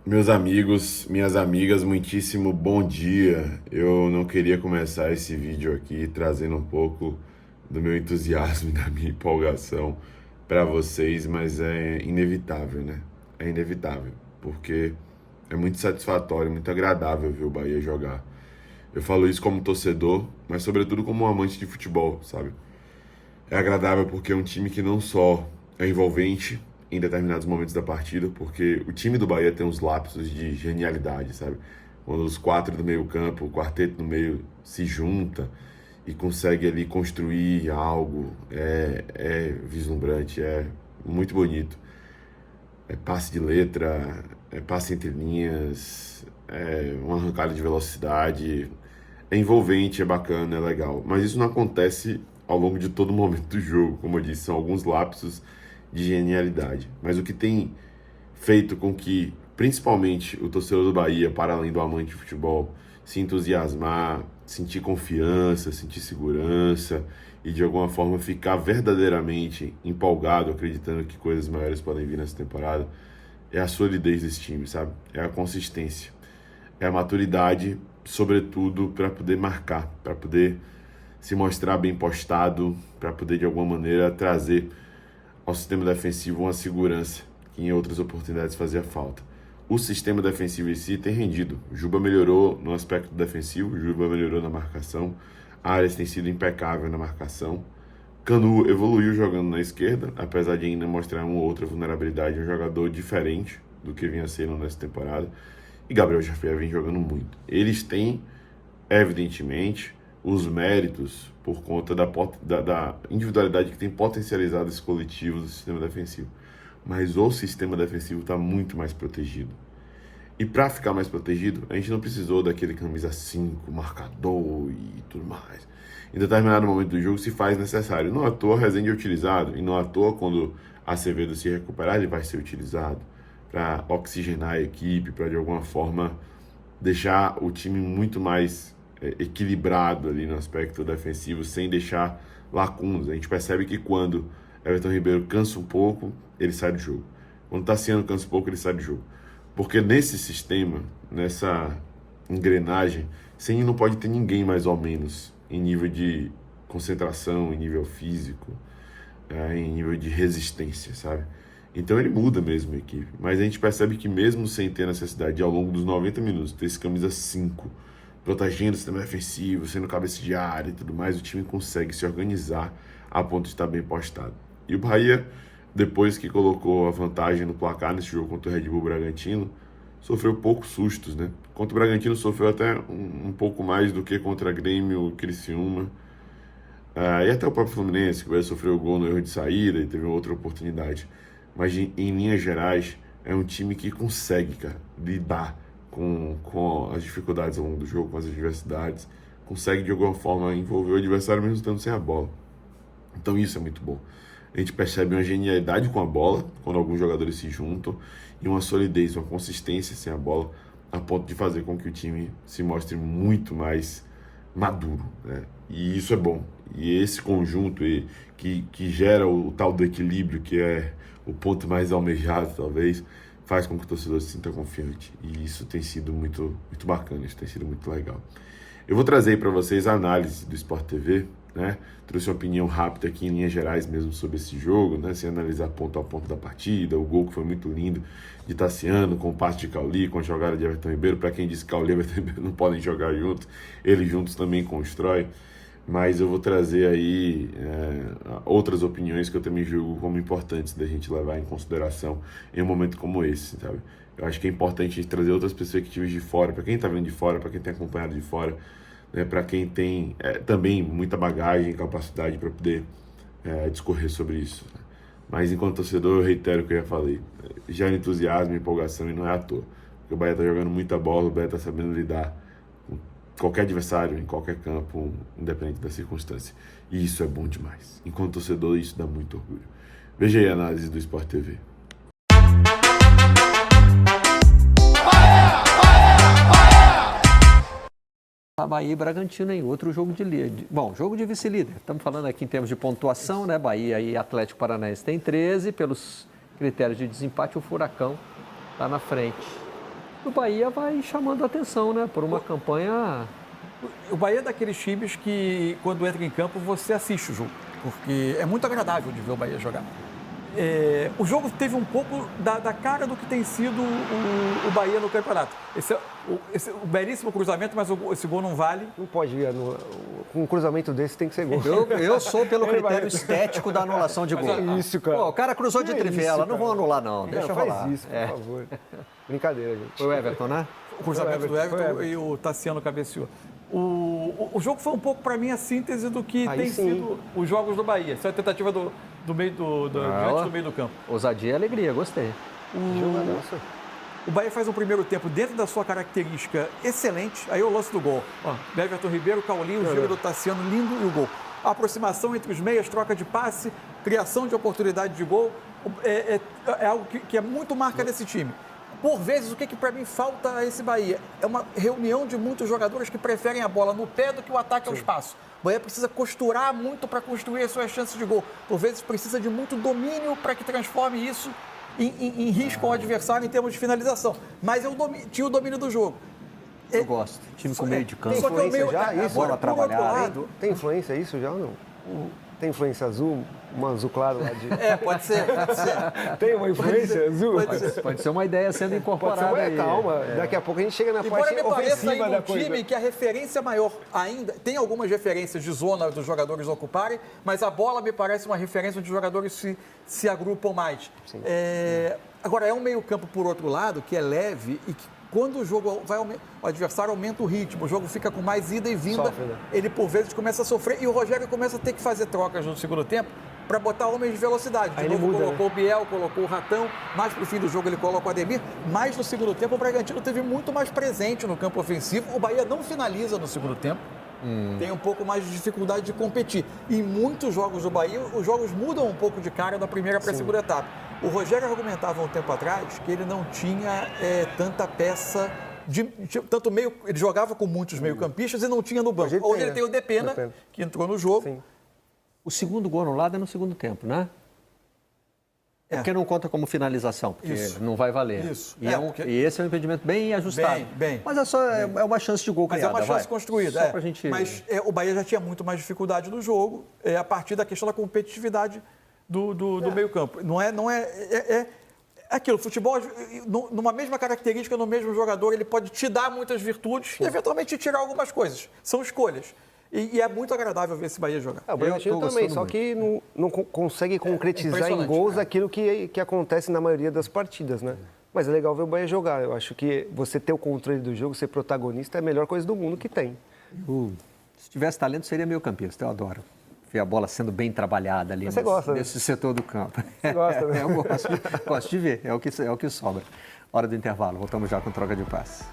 Meus amigos, minhas amigas, muitíssimo bom dia. Eu não queria começar esse vídeo aqui trazendo um pouco do meu entusiasmo e da minha empolgação para vocês, mas é inevitável, né? É inevitável, porque é muito satisfatório, muito agradável ver o Bahia jogar. Eu falo isso como torcedor, mas sobretudo como um amante de futebol, sabe? É agradável porque é um time que não só é envolvente em determinados momentos da partida, porque o time do Bahia tem uns lapsos de genialidade, sabe? Quando os quatro do meio-campo, o quarteto no meio se junta e consegue ali construir algo, é vislumbrante, é muito bonito. É passe de letra, é passe entre linhas, é uma arrancada de velocidade, é envolvente, é bacana, é legal. Mas isso não acontece ao longo de todo o momento do jogo. Como eu disse, são alguns lapsos de genialidade. Mas o que tem feito com que, principalmente, o torcedor do Bahia, para além do amante de futebol, se entusiasmar, sentir confiança, sentir segurança e de alguma forma ficar verdadeiramente empolgado, acreditando que coisas maiores podem vir nessa temporada, é a solidez desse time, sabe? É a consistência, é a maturidade, sobretudo para poder marcar, para poder se mostrar bem postado, para poder de alguma maneira trazer ao sistema defensivo uma segurança que em outras oportunidades fazia falta. O sistema defensivo em si tem rendido. O Juba melhorou no aspecto defensivo, o Juba melhorou na marcação, Arias tem sido impecável na marcação. Canu evoluiu jogando na esquerda, apesar de ainda mostrar uma ou outra vulnerabilidade, é um jogador diferente do que vinha sendo nessa temporada. E Gabriel Jafé vem jogando muito. Eles têm, evidentemente, os méritos por conta da individualidade que tem potencializado esse coletivo do sistema defensivo. Mas o sistema defensivo está muito mais protegido. E para ficar mais protegido, a gente não precisou daquele camisa 5, marcador e tudo mais. Em determinado momento do jogo se faz necessário. Não à toa Rezende é utilizado, e não à toa quando Acevedo se recuperar, ele vai ser utilizado para oxigenar a equipe, para de alguma forma deixar o time muito mais equilibrado ali no aspecto defensivo, sem deixar lacunas. A gente percebe que quando Everton Ribeiro cansa um pouco, ele sai do jogo. Quando Tassiano cansa um pouco, ele sai do jogo. Porque nesse sistema, nessa engrenagem, sem não pode ter ninguém mais ou menos em nível de concentração, em nível físico, em nível de resistência, sabe? Então ele muda mesmo a equipe. Mas a gente percebe que mesmo sem ter necessidade de, ao longo dos 90 minutos, ter esse camisa 5, protegendo o sistema defensivo, sendo cabeça de área e tudo mais, o time consegue se organizar a ponto de estar bem postado. E o Bahia, depois que colocou a vantagem no placar nesse jogo contra o Red Bull Bragantino, sofreu poucos sustos, né? Contra o Bragantino sofreu até um pouco mais do que contra Grêmio, Criciúma. E até o próprio Fluminense, que vai sofrer o gol no erro de saída e teve outra oportunidade. Mas em linhas gerais, é um time que consegue, cara, lidar com as dificuldades ao longo do jogo, com as adversidades, consegue de alguma forma envolver o adversário mesmo estando sem a bola. Então isso é muito bom. A gente percebe uma genialidade com a bola, quando alguns jogadores se juntam, e uma solidez, uma consistência sem a bola, a ponto de fazer com que o time se mostre muito mais maduro, né? E isso é bom. E esse conjunto que gera o tal do equilíbrio, que é o ponto mais almejado, talvez, faz com que o torcedor se sinta confiante. E isso tem sido muito, muito bacana, isso tem sido muito legal. Eu vou trazer para vocês a análise do Sport TV, né? Trouxe uma opinião rápida aqui em linhas gerais mesmo sobre esse jogo, né? Sem analisar ponto a ponto da partida, o gol que foi muito lindo de Tassiano, com o passe de Cauli, com a jogada de Everton Ribeiro. Para quem disse que Cauli e Everton Ribeiro não podem jogar juntos, eles juntos também constroem. Mas eu vou trazer aí outras opiniões que eu também julgo como importantes da gente levar em consideração em um momento como esse, sabe? Eu acho que é importante a gente trazer outras perspectivas de fora, para quem está vendo de fora, para quem tem acompanhado de fora, né, para quem tem também muita bagagem e capacidade para poder discorrer sobre isso. Né? Mas enquanto torcedor, eu reitero o que eu já falei. Gera entusiasmo, empolgação e não é à toa. Porque o Bahia está jogando muita bola, o Bahia está sabendo lidar com qualquer adversário, em qualquer campo, independente da circunstância. E isso é bom demais. Enquanto torcedor, isso dá muito orgulho. Veja aí a análise do Sport TV. Bahia e Bragantino em outro jogo de líder. Bom, jogo de vice-líder. Estamos falando aqui em termos de pontuação, né? Bahia e Atlético Paranaense tem 13. Pelos critérios de desempate, o Furacão está na frente. o Bahia vai chamando a atenção, né? Por uma campanha... O Bahia é daqueles times que, quando entra em campo, você assiste o jogo, porque é muito agradável de ver o Bahia jogar. O jogo teve um pouco da cara do que tem sido o Bahia no campeonato. O belíssimo cruzamento, mas esse gol não vale. Não pode ir. Com um cruzamento desse tem que ser gol. Eu sou pelo critério estético da anulação de gol. Isso, cara. Pô, o cara cruzou de trivela, não vou anular não, deixa não, rolar. faz isso, por favor. Brincadeira, gente. Foi o Everton, né? O cruzamento do Everton foi e o Tassiano cabeceou. O jogo foi um pouco, para mim, a síntese do que Aí tem sim. sido os jogos do Bahia. Essa é a tentativa do meio diante do meio do campo. Ousadia e alegria, gostei. Jogadaço. O Bahia faz um primeiro tempo dentro da sua característica excelente. Aí o lance do gol. Ó, Everton Ribeiro, Caulinho, o giro do Tassiano, lindo e o gol. A aproximação entre os meias, troca de passe, criação de oportunidade de gol. É algo que é muito marca desse time. Por vezes, o que para mim falta a esse Bahia? É uma reunião de muitos jogadores que preferem a bola no pé do que o ataque ao espaço. O Bahia precisa costurar muito para construir as suas chances de gol. Por vezes, precisa de muito domínio para que transforme isso em risco ao adversário em termos de finalização. Mas tinha o domínio do jogo. Eu gosto. Time com meio de campo. Tem Só que é o influência meio- já? é, Isso? bola por outro trabalhada. lado, Tem influência isso já ou não? Tem influência azul? Um azul claro lá de... pode ser. Tem uma influência azul? Pode ser uma ideia sendo Pode ser incorporada uma... aí. Ainda. Daqui a pouco a gente chega na Embora parte me pareça ofensiva ainda da um coisa. time que a referência maior ainda... Tem algumas referências de zona dos jogadores ocuparem, mas a bola me parece uma referência onde os jogadores se agrupam mais. Agora, é um meio campo, por outro lado, que é leve e que quando o jogo vai o adversário aumenta o ritmo, o jogo fica com mais ida e vinda, Sofre, né? ele por vezes começa a sofrer e o Rogério começa a ter que fazer trocas no segundo tempo para botar homens de velocidade. De Aí novo ele muda, colocou o Biel, colocou o Ratão, mais pro fim do jogo ele coloca o Ademir, mas no segundo tempo o Bragantino teve muito mais presente no campo ofensivo, o Bahia não finaliza no segundo tempo, tem um pouco mais de dificuldade de competir. Em muitos jogos do Bahia, os jogos mudam um pouco de cara da primeira para a segunda etapa. O Rogério argumentava um tempo atrás que ele não tinha tanta peça tanto meio, ele jogava com muitos meio-campistas e não tinha no banco. Hoje ele tem o Depena, que entrou no jogo. Sim. O segundo gol anulado é no segundo tempo, né? É porque não conta como finalização, porque não vai valer. Isso. E esse é um impedimento bem ajustado. Bem. Mas é uma chance de gol Mas criada, é uma chance construída. Só pra gente... Mas o Bahia já tinha muito mais dificuldade no jogo a partir da questão da competitividade do meio-campo. Não é aquilo, futebol, numa mesma característica, no mesmo jogador, ele pode te dar muitas virtudes e eventualmente te tirar algumas coisas. São escolhas. E é muito agradável ver esse Bahia jogar. O Bragantino também, só que não consegue concretizar em gols aquilo que acontece na maioria das partidas, né? Mas é legal ver o Bahia jogar. Eu acho que você ter o controle do jogo, ser protagonista, é a melhor coisa do mundo que tem. Se tivesse talento, seria meio campista. Eu adoro ver a bola sendo bem trabalhada ali nesse setor do campo. Você gosta, né? Eu gosto de ver, é o que sobra. Hora do intervalo, voltamos já com troca de passe.